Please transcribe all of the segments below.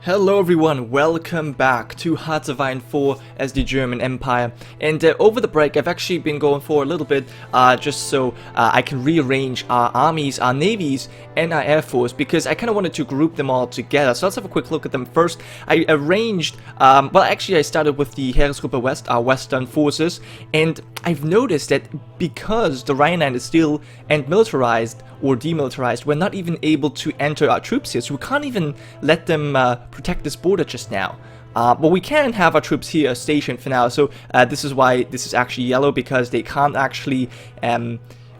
Hello everyone, welcome back to HOI4 as the German Empire. And over the break I've actually been going for a little bit just so I can rearrange our armies, our navies and our air force, because I kind of wanted to group them all together. So let's have a quick look at them first. I arranged, well actually I started with the Heeresgruppe West, our western forces, and I've noticed that because the Rhineland is still militarized or demilitarized, we're not even able to enter our troops here, so we can't even let them protect this border just now. But we can have our troops here stationed for now, so this is why this is actually yellow, because they can't actually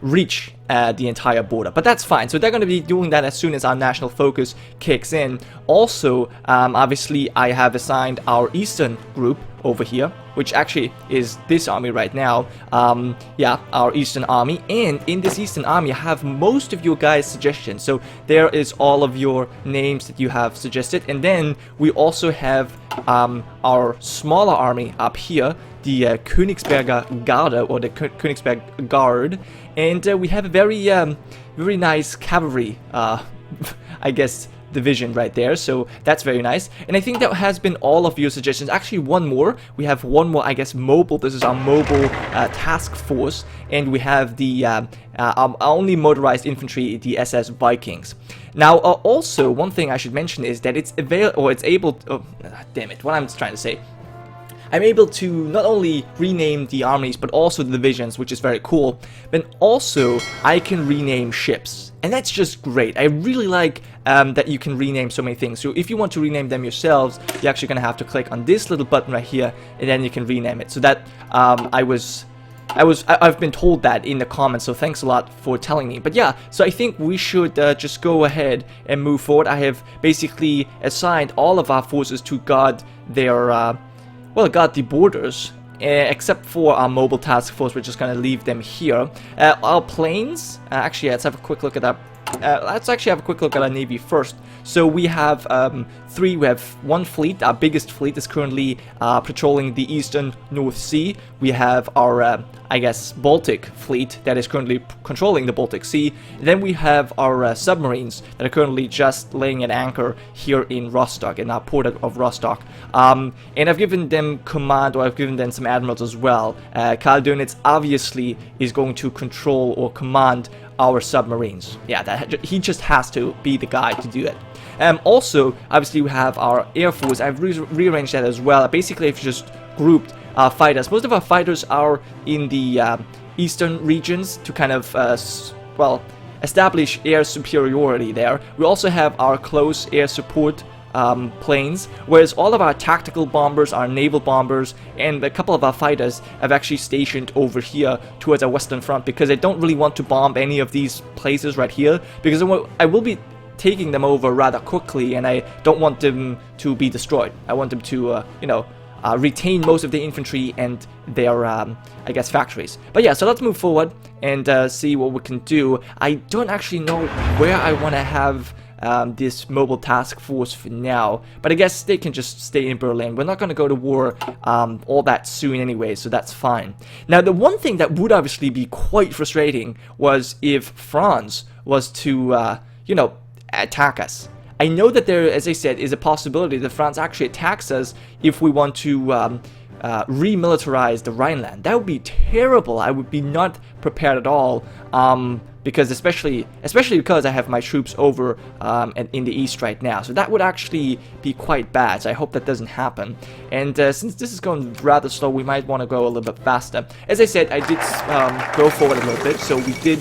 reach the entire border. But that's fine, so they're going to be doing that as soon as our national focus kicks in. Also, obviously I have assigned our eastern group over here, which actually is this army right now. Yeah, our eastern army. And in this eastern army I have most of your guys' suggestions, so there is all of your names that you have suggested. And then we also have our smaller army up here, the Königsberger Garde, or the Königsberg Guard, and we have a very very nice cavalry I guess division right there, so that's very nice. And I think that has been all of your suggestions. Actually, one more. We have one more, I guess, mobile. This is our mobile task force, and we have the our only motorized infantry, the SS Vikings. Now, also one thing I should mention is that it's able to, oh, damn it, what I'm trying to say. I'm able to not only rename the armies, but also the divisions, which is very cool. But also, I can rename ships. And that's just great. I really like that you can rename so many things. So if you want to rename them yourselves, you're actually going to have to click on this little button right here, and then you can rename it. So that, I've been told that in the comments, so thanks a lot for telling me. But yeah, so I think we should just go ahead and move forward. I have basically assigned all of our forces to guard their well, got the borders, except for our mobile task force. We're just gonna leave them here. Our planes, actually, let's have a quick look at that. Let's actually have a quick look at our navy first. So we have we have one fleet. Our biggest fleet is currently patrolling the eastern North Sea. We have our, I guess, Baltic fleet that is currently controlling the Baltic Sea. Then we have our submarines that are currently just laying at anchor here in Rostock, in our port of Rostock. And I've given them command, or I've given them some admirals as well. Karl Dönitz obviously is going to control or command our submarines. Yeah, he just has to be the guy to do it. Also, obviously, we have our Air Force. I've rearranged that as well. Basically, I've just grouped our fighters. Most of our fighters are in the eastern regions to kind of, well, establish air superiority there. We also have our close air support planes, whereas all of our tactical bombers, our naval bombers, and a couple of our fighters have actually stationed over here towards our western front, because I don't really want to bomb any of these places right here, because I will be taking them over rather quickly, and I don't want them to be destroyed. I want them to, you know, retain most of the infantry and their, I guess, factories. But yeah, so let's move forward and see what we can do. I don't actually know where I want to have this mobile task force for now, but I guess they can just stay in Berlin. We're not going to go to war all that soon anyway, so that's fine. Now, the one thing that would obviously be quite frustrating was if France was to, you know, attack us. I know that there, as I said, is a possibility that France actually attacks us if we want to remilitarize the Rhineland. That would be terrible. I would be not prepared at all, because especially because I have my troops over in the east right now. So that would actually be quite bad. So I hope that doesn't happen. And since this is going rather slow, we might want to go a little bit faster. As I said, I did go forward a little bit, so we did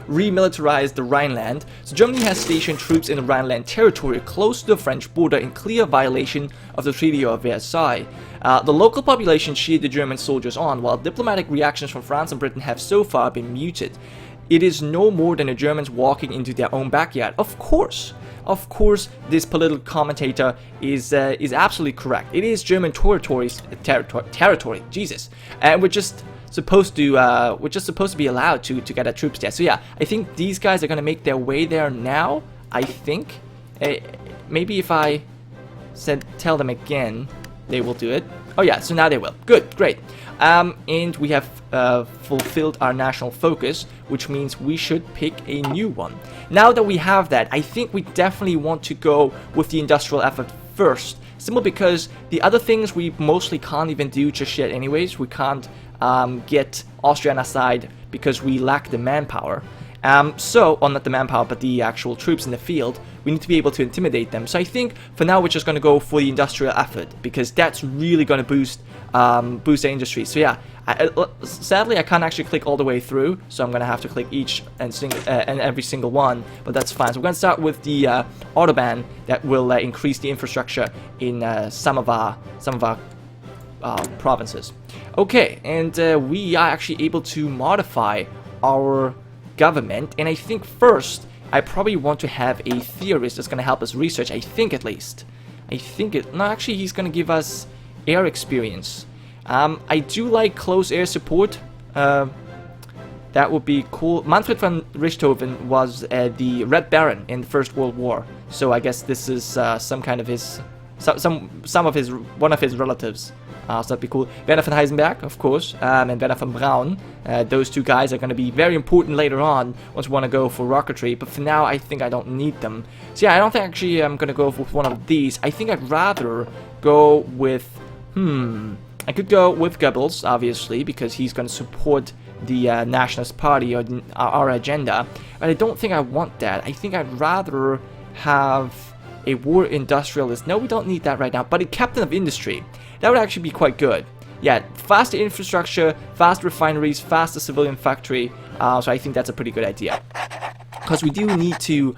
remilitarize the Rhineland. So Germany has stationed troops in the Rhineland territory close to the French border in clear violation of the Treaty of Versailles. The local population cheered the German soldiers on, while diplomatic reactions from France and Britain have so far been muted. It is no more than the Germans walking into their own backyard. Of course, this political commentator is absolutely correct. It is German territory. Jesus, and we're just supposed to be allowed to get our troops there. So yeah, I think these guys are gonna make their way there now. I think maybe if I tell them again, they will do it. Oh yeah, so now they will. Good, great. And we have fulfilled our national focus, which means we should pick a new one. Now that we have that, I think we definitely want to go with the industrial effort first. Simply because the other things we mostly can't even do just yet anyways. We can't get Austria on our side because we lack the manpower. Or not the manpower, but the actual troops in the field. We need to be able to intimidate them. So I think for now we're just going to go for the industrial effort, because that's really going to boost the industry. So yeah, sadly I can't actually click all the way through, so I'm going to have to click each and every single one, but that's fine. So we're going to start with the Autobahn that will increase the infrastructure in some of our provinces. Okay, and we are actually able to modify our government, and I think first I probably want to have a theorist that's going to help us research. I think at least. No, actually he's going to give us air experience. I do like close air support. That would be cool. Manfred von Richthofen was the Red Baron in the First World War, so I guess this is some kind of his, one of his relatives. So that'd be cool. Werner von Heisenberg, of course, and Werner von Braun. Those two guys are going to be very important later on once we want to go for rocketry, but for now I think I don't need them. So yeah, I don't think actually I'm going to go with one of these. I think I'd rather go with, I could go with Goebbels, obviously, because he's going to support the Nationalist Party or our agenda, but I don't think I want that. I think I'd rather have a war industrialist. No, we don't need that right now, but a captain of industry. That would actually be quite good. Yeah, faster infrastructure, fast refineries, faster civilian factory. So I think that's a pretty good idea. Because we do need to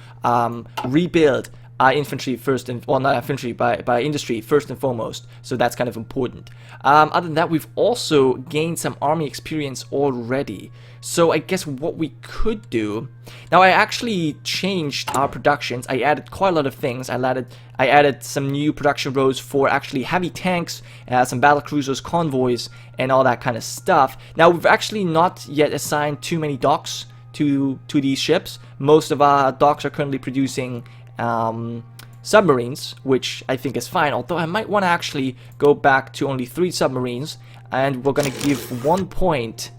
rebuild our infantry first, and well, not infantry, by industry first and foremost. So that's kind of important. Other than that, we've also gained some army experience already. So I guess what we could do now, I actually changed our productions. I added quite a lot of things. I added some new production roads for actually heavy tanks, some battle cruisers, convoys, and all that kind of stuff. Now we've actually not yet assigned too many docks to these ships. Most of our docks are currently producing submarines, which I think is fine, although I might want to actually go back to only 3 submarines, and we're going to give 1 point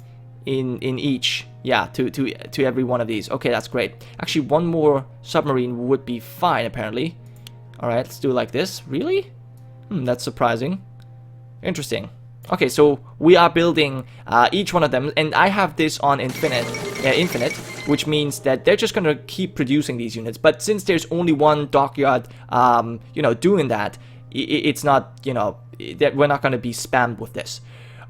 in each, yeah, to every one of these. Okay, that's great. Actually, 1 more submarine would be fine, apparently. Alright, let's do it like this. Really? That's surprising. Interesting. Okay, so we are building each one of them, and I have this on infinite, which means that they're just gonna keep producing these units. But since there's only one dockyard, doing that, it's not, that we're not gonna be spammed with this.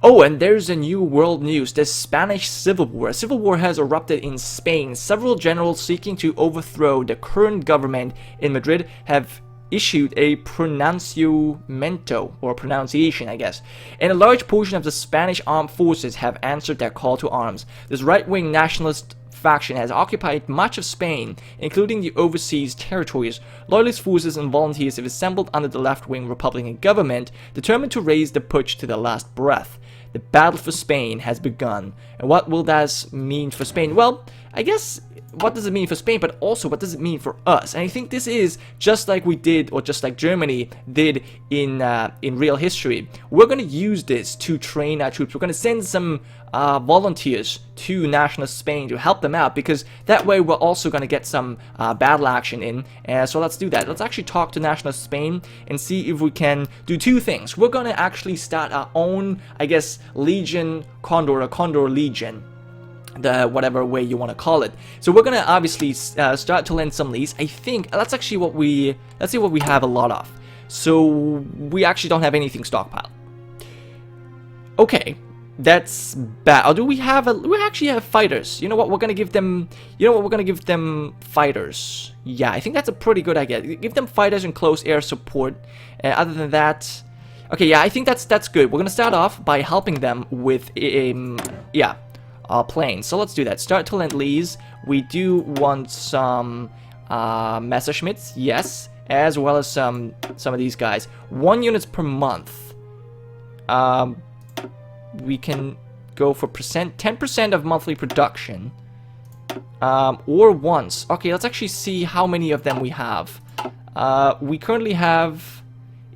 Oh, and there's a new world news, the Spanish Civil War. A civil war has erupted in Spain. Several generals seeking to overthrow the current government in Madrid have issued a pronunciamiento, or pronunciation, I guess, and a large portion of the Spanish armed forces have answered their call to arms. This right-wing nationalist faction has occupied much of Spain, including the overseas territories. Loyalist forces and volunteers have assembled under the left-wing Republican government, determined to raise the putsch to their last breath. The battle for Spain has begun. And what will that mean for Spain? Well, I guess, what does it mean for Spain, but also what does it mean for us? And I think this is just like we did, or just like Germany did in real history. We're going to use this to train our troops. We're going to send some volunteers to nationalist Spain to help them out, because that way we're also going to get some battle action in. So let's do that. Let's actually talk to nationalist Spain and see if we can do 2 things. We're going to actually start our own, I guess, Legion Condor, or Condor Legion, whatever way you want to call it. So we're gonna obviously start to lend some lease. I think that's actually let's see what we have a lot of. So we actually don't have anything stockpiled. Okay, that's bad. Or do we have we actually have fighters? You know what, we're gonna give them, fighters. Yeah, I think that's a pretty good idea. Give them fighters and close air support. Other than that, okay, yeah, I think that's good. We're gonna start off by helping them with planes. So let's do that. Start to lend lease. We do want some Messerschmitts, yes, as well as some of these guys. 1 units per month. We can go for 10% of monthly production, or once. Okay, let's actually see how many of them we have. We currently have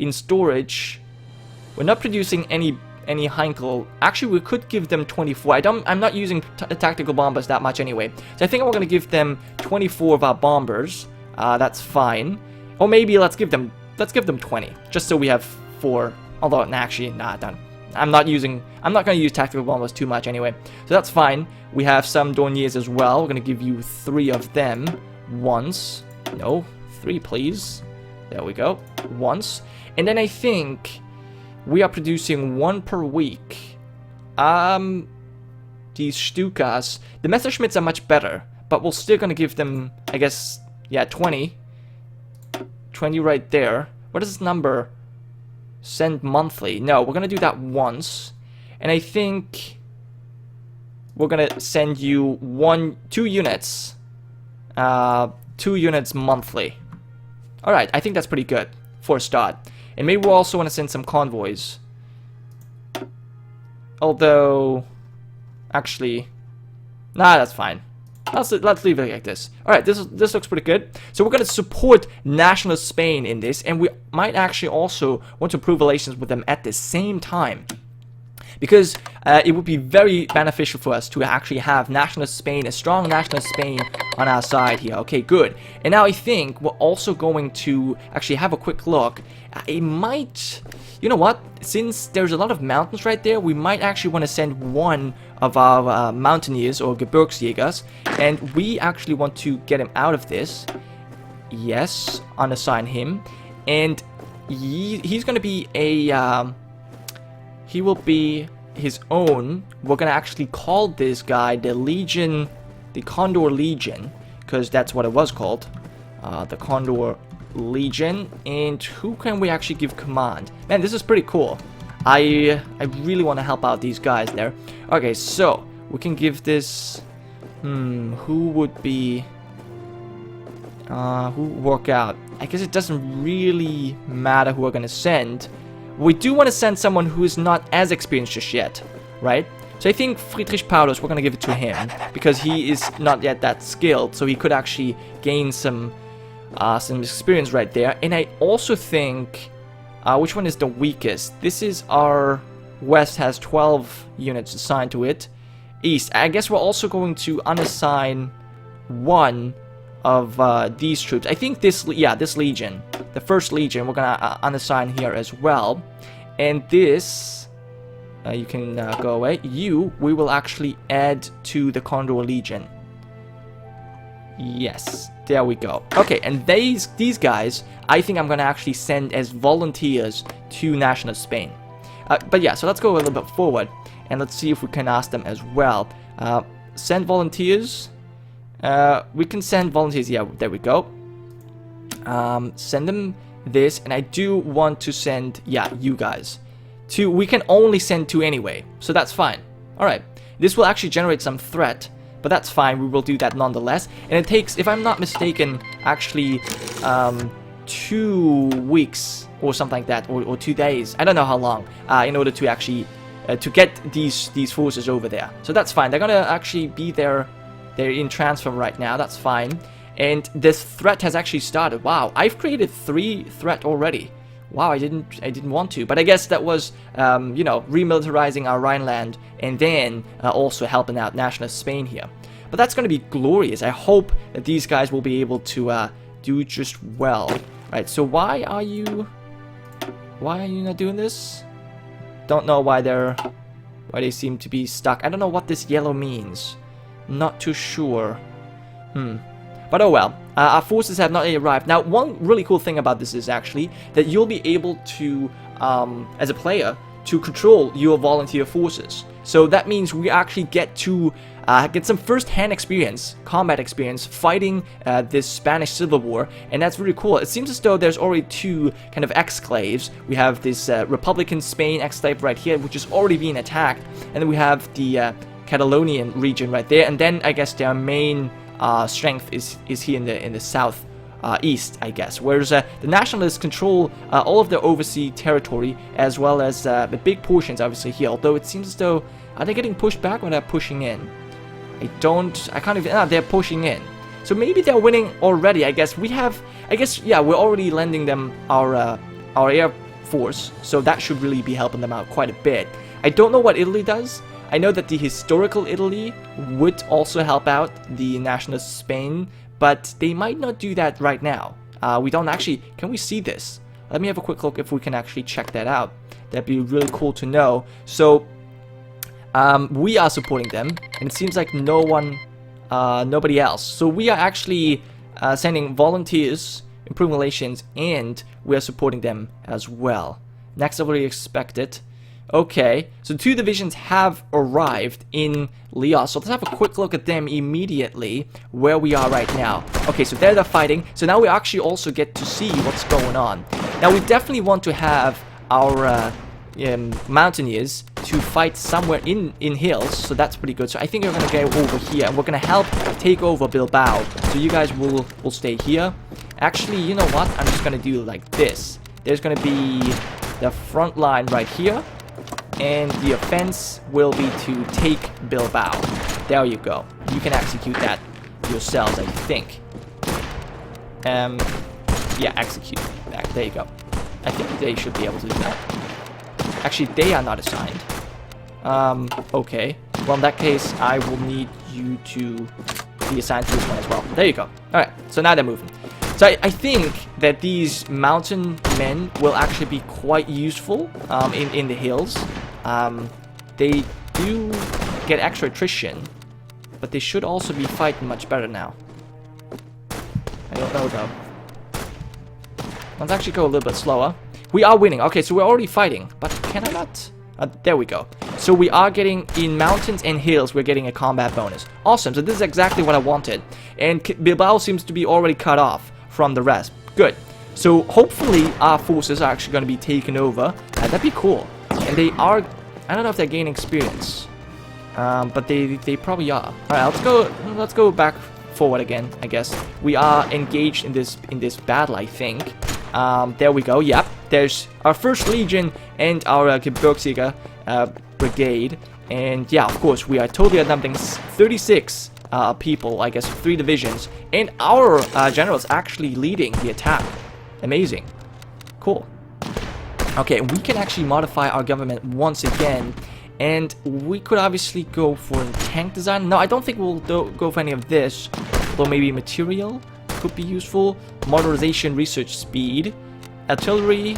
in storage We're not producing any Heinkel. Actually, we could give them 24. I'm not using tactical bombers that much anyway. So I think we're going to give them 24 of our bombers. That's fine. Or maybe let's give them 20, just so we have 4. Although, actually, nah, done. I'm not going to use tactical bombers too much anyway. So that's fine. We have some Dorniers as well. We're going to give you 3 of them once. No, 3 please. There we go. Once. And then I think we are producing 1 per week. These Stukas. The Messerschmitts are much better, but we're still going to give them, I guess, yeah, 20. 20 right there. What is this number? Send monthly. No, we're going to do that once. And I think we're going to send you 2 units. 2 units monthly. Alright, I think that's pretty good for a start. And maybe we'll also want to send some convoys. Although, actually, nah, that's fine. Let's leave it like this. Alright, this looks pretty good. So we're going to support nationalist Spain in this, and we might actually also want to improve relations with them at the same time. Because it would be very beneficial for us to actually have nationalist Spain, a strong nationalist Spain on our side here. Okay, good. And now I think we're also going to actually have a quick look. It might, you know what, since there's a lot of mountains right there, we might actually want to send one of our mountaineers or Gebirgsjägers, and we actually want to get him out of this. Yes, unassign him. And he's going to be a... he will be his own. We're going to actually call this guy the Legion, the Condor Legion, because that's what it was called. The Condor Legion. And who can we actually give command? Man, this is pretty cool. I really want to help out these guys there. Okay, so we can give this... who would be... who would work out? I guess it doesn't really matter who we're going to send. We do want to send someone who is not as experienced just yet, right? So I think Friedrich Paulus, we're going to give it to him, because he is not yet that skilled, so he could actually gain some experience right there. And I also think, which one is the weakest? This is our West has 12 units assigned to it. East, I guess we're also going to unassign one of these troops. I think this Legion, the first Legion, we're gonna unassign here as well. And this, you can go away. We will actually add to the Condor Legion. Yes, there we go. Okay, and these guys, I think I'm gonna actually send as volunteers to National Spain. But yeah, so let's go a little bit forward, and let's see if we can ask them as well. Send volunteers. We can send volunteers. Yeah, there we go. Send them this, and I do want to send, you guys. We can only send 2 anyway, so that's fine. Alright, this will actually generate some threat, but that's fine, we will do that nonetheless. And it takes, if I'm not mistaken, actually 2 weeks or something like that, or 2 days, I don't know how long, in order to actually, to get these forces over there. So that's fine, they're gonna actually be there. They're in transfer right now, that's fine. And this threat has actually started. Wow, I've created 3 threat already. Wow, I didn't want to, but I guess that was, you know, remilitarizing our Rhineland, and then also helping out nationalist Spain here. But that's going to be glorious. I hope that these guys will be able to do just well. Right, so why are you not doing this? Don't know why they seem to be stuck. I don't know what this yellow means. Not too sure. But oh well, our forces have not yet arrived. Now, one really cool thing about this is actually that you'll be able to, as a player, to control your volunteer forces. So that means we actually get to get some first-hand experience, combat experience, fighting this Spanish Civil War, and that's really cool. It seems as though there's already 2 kind of exclaves. We have this Republican Spain exclave right here, which is already being attacked, and then we have the Catalonian region right there, and then I guess their main strength is here in the south east, I guess, whereas the nationalists control all of the overseas territory, as well as the big portions obviously here, although it seems as though, are they getting pushed back or they're pushing in? I can't even, they're pushing in. So maybe they're winning already. I guess we're already lending them our air force, so that should really be helping them out quite a bit. I don't know what Italy does. I know that the historical Italy would also help out the nationalist Spain, but they might not do that right now. We don't actually... Can we see this? Let me have a quick look if we can actually check that out. That'd be really cool to know. So, we are supporting them, and it seems like nobody else. So we are actually sending volunteers, improving relations, and we are supporting them as well. Next level expected. Okay, so 2 divisions have arrived in Lyon. So let's have a quick look at them immediately, where we are right now. Okay, so there they're fighting. So now we actually also get to see what's going on. Now we definitely want to have our mountaineers to fight somewhere in hills, so that's pretty good. So I think we're gonna go over here, and we're gonna help take over Bilbao. So you guys will stay here. Actually, you know what? I'm just gonna do it like this. There's gonna be the front line right here, and the offense will be to take Bilbao. There you go. You can execute that yourselves, I think. Yeah, execute that. There you go. I think they should be able to do that. Actually, they are not assigned. Okay. Well, in that case, I will need you to be assigned to this one as well. There you go. Alright, so now they're moving. So I think that these mountain men will actually be quite useful in the hills. They do get extra attrition, but they should also be fighting much better now. I don't know though. Let's actually go a little bit slower. We are winning. Okay, so we're already fighting, but can I not? There we go. So we are getting, in mountains and hills, we're getting a combat bonus. Awesome, so this is exactly what I wanted. And Bilbao seems to be already cut off from the rest. Good. So hopefully our forces are actually going to be taken over. That'd be cool. And they are, I don't know if they're gaining experience, but they probably are. Alright, let's go back forward again, I guess. We are engaged in this battle, I think. There we go. Yep. There's our 1st Legion and our Gebirgsjäger brigade. And yeah, of course, we are totally outnumbering 36 people, I guess 3 divisions. And our general's actually leading the attack. Amazing. Cool. Okay, we can actually modify our government once again. And we could obviously go for tank design. No, I don't think we'll go for any of this. Although maybe material could be useful. Modernization research speed. Artillery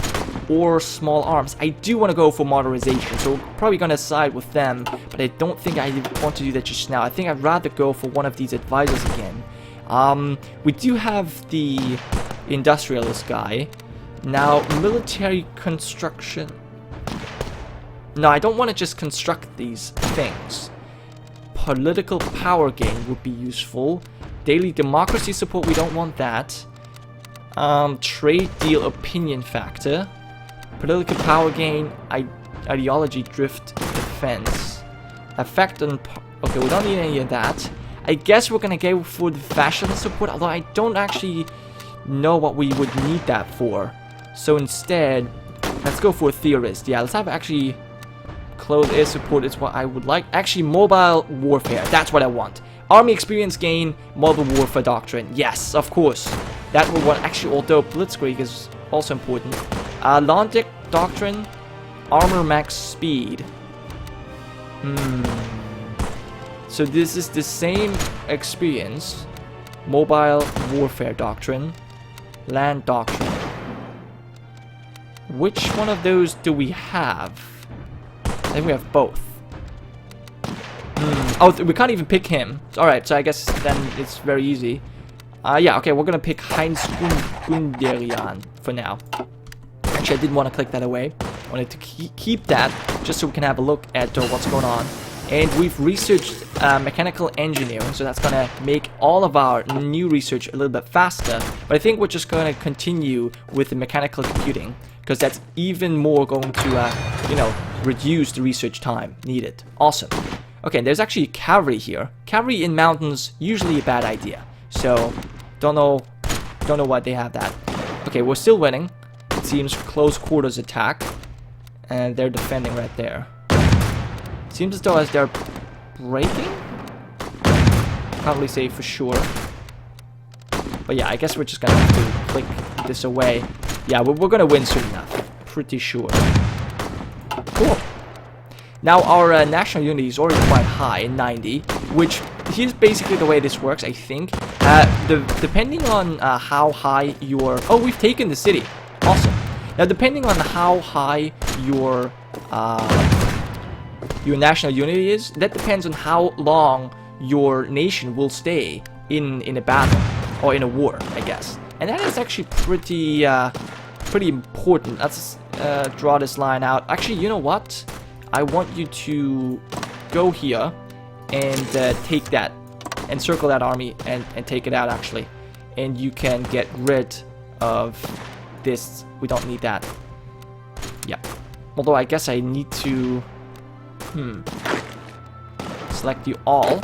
or small arms. I do want to go for modernization, so we're probably going to side with them, but I don't think I want to do that just now. I think I'd rather go for one of these advisors again. We do have the industrialist guy. Now, military construction. No, I don't want to just construct these things. Political power gain would be useful. Daily democracy support, we don't want that. Trade deal opinion factor. Political power gain, ideology drift defense. Effect on... Okay, we don't need any of that. I guess we're gonna go for the fashion support, although I don't actually know what we would need that for. So instead, let's go for a theorist. Yeah, let's have actually... Close air support is what I would like. Actually, mobile warfare, that's what I want. Army experience gain, mobile warfare doctrine. Yes, of course. That will want actually, although Blitzkrieg is also important. Landic doctrine, armor max speed. So this is the same experience. Mobile warfare doctrine, land doctrine. Which one of those do we have? I think we have both. Oh, we can't even pick him. Alright, so I guess then it's very easy. Yeah, okay, we're gonna pick Heinz Gunderian for now. Actually, I didn't want to click that away. I wanted to keep that just so we can have a look at what's going on. And we've researched mechanical engineering, so that's gonna make all of our new research a little bit faster. But I think we're just gonna continue with the mechanical computing, because that's even more going to, you know, reduce the research time needed. Awesome. Okay, there's actually cavalry here. Cavalry in mountains, usually a bad idea. So, don't know why they have that. Okay, we're still winning. It seems close quarters attack. And they're defending right there. Seems as though as they're breaking? Can't really say for sure. But yeah, I guess we're just gonna have to click this away. Yeah, we're gonna win soon enough. pretty sure. Cool. Now our national unity is already quite high, 90, which here's basically the way this works, I think. Depending on how high your... Oh, we've taken the city. Awesome. Now, depending on how high your national unity is, that depends on how long your nation will stay in a battle or in a war, I guess. And that is actually pretty important. Let's draw this line out. Actually, you know what? I want you to go here and take that, and circle that army and take it out, actually. And you can get rid of this. We don't need that. Yeah. Although I guess I need to select you all.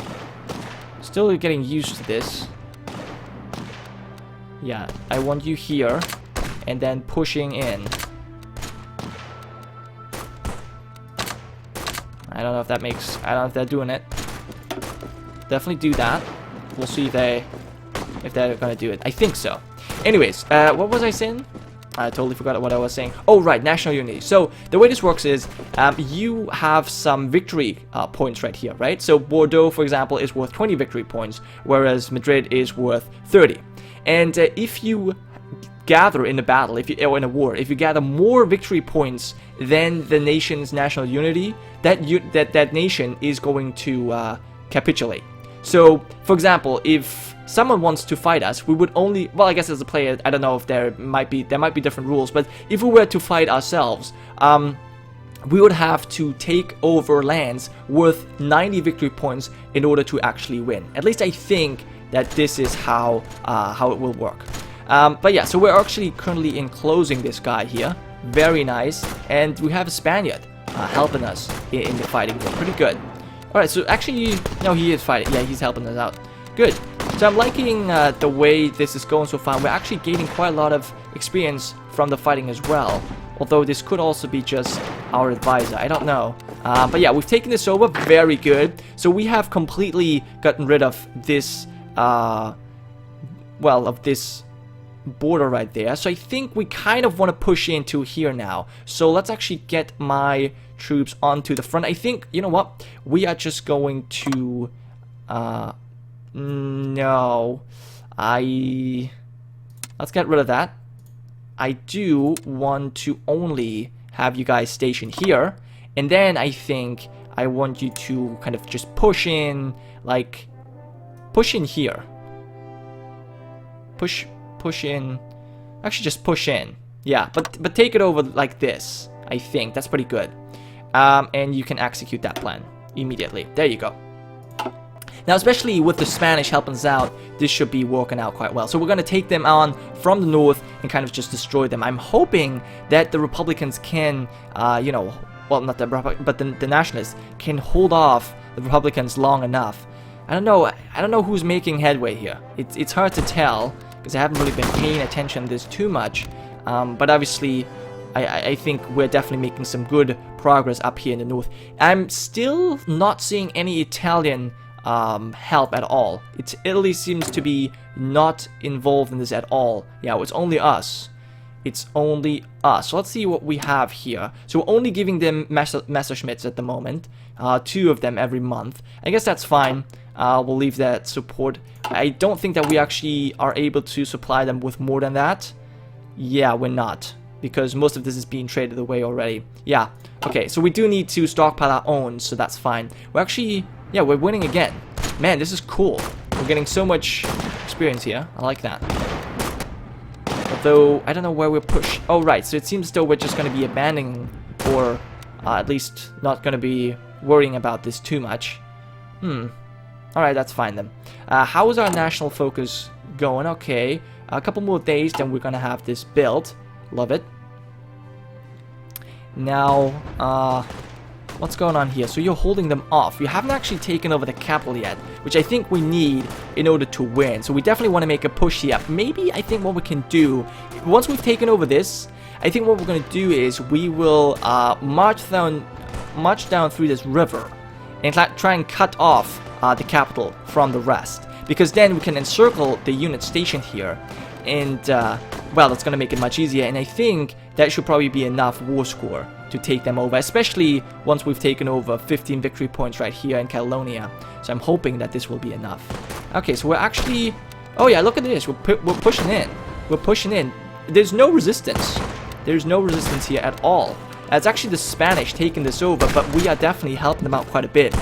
Still getting used to this. Yeah, I want you here and then pushing in. I don't know if that makes... I don't know if they're doing it. Definitely do that. We'll see if they're gonna do it. I think so. Anyways, what was I saying? I totally forgot what I was saying. Oh, right, national unity. So the way this works is you have some victory points right here, right? So Bordeaux, for example, is worth 20 victory points, whereas Madrid is worth 30. And if you gather in a battle, or in a war, if you gather more victory points than the nation's national unity, that nation is going to capitulate. So, for example, if someone wants to fight us, we would only... Well, I guess as a player, I don't know if there might be different rules, but if we were to fight ourselves, we would have to take over lands worth 90 victory points in order to actually win. At least I think that this is how it will work. But yeah, so we're actually currently enclosing this guy here. Very nice. And we have a Spaniard helping us in the fighting here. Pretty good. Alright, so actually, no, he is fighting. Yeah, he's helping us out. Good. So I'm liking the way this is going so far. We're actually gaining quite a lot of experience from the fighting as well. Although this could also be just our advisor. I don't know. But yeah, we've taken this over. Very good. So we have completely gotten rid of this, well, of this border right there. So I think we kind of want to push into here now. So let's actually get my troops onto the front. I think, you know what? We are just going to... no. Let's get rid of that. I do want to only have you guys stationed here. And then I think I want you to kind of just push in, like... Push in here. Push in. Actually, just push in. Yeah, but take it over like this. I think that's pretty good. And you can execute that plan immediately. There you go. Now, especially with the Spanish helping us out, this should be working out quite well. So we're going to take them on from the north and kind of just destroy them. I'm hoping that the Republicans can, you know, well, not the Republicans, but the Nationalists can hold off the Republicans long enough. I don't know who's making headway here. It's hard to tell because I haven't really been paying attention to this too much. But obviously, I think we're definitely making some good progress up here in the north. I'm still not seeing any Italian help at all. Italy seems to be not involved in this at all. Yeah, it's only us. It's only us. So let's see what we have here. So we're only giving them Messerschmitts at the moment. 2 of them every month. I guess that's fine. We'll leave that support. I don't think that we actually are able to supply them with more than that. Yeah, we're not. Because most of this is being traded away already. Yeah, okay, so we do need to stockpile our own, so that's fine. We're actually, yeah, we're winning again. Man, this is cool. We're getting so much experience here. I like that. Although, I don't know where we're pushed. Oh, right, so it seems though we're just going to be abandoning, or at least not going to be worrying about this too much. Alright, that's fine then. How is our national focus going? Okay, a couple more days, then we're going to have this built. Love it. Now, what's going on here? So you're holding them off. You haven't actually taken over the capital yet, which I think we need in order to win. So we definitely want to make a push here. Maybe I think what we can do, once we've taken over this, I think what we're going to do is we will march down through this river and try and cut off the capital from the rest. Because then we can encircle the unit stationed here and well, that's gonna make it much easier, and I think that should probably be enough war score to take them over, especially once we've taken over 15 victory points right here in Catalonia. So I'm hoping that this will be enough. Okay, so we're actually... Oh yeah, look at this. We're pushing in. We're pushing in. There's no resistance. There's no resistance here at all. It's actually the Spanish taking this over, but we are definitely helping them out quite a bit.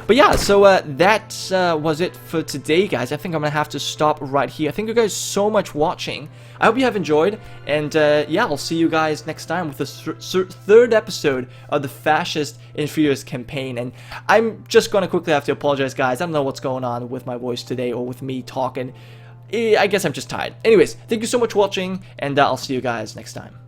But yeah, so that was it for today, guys. I think I'm gonna have to stop right here. Thank you guys so much watching. I hope you have enjoyed, and yeah, I'll see you guys next time with the third episode of the Fascist and Furious campaign. And I'm just gonna quickly have to apologize, guys. I don't know what's going on with my voice today or with me talking. I guess I'm just tired. Anyways, thank you so much for watching, and I'll see you guys next time.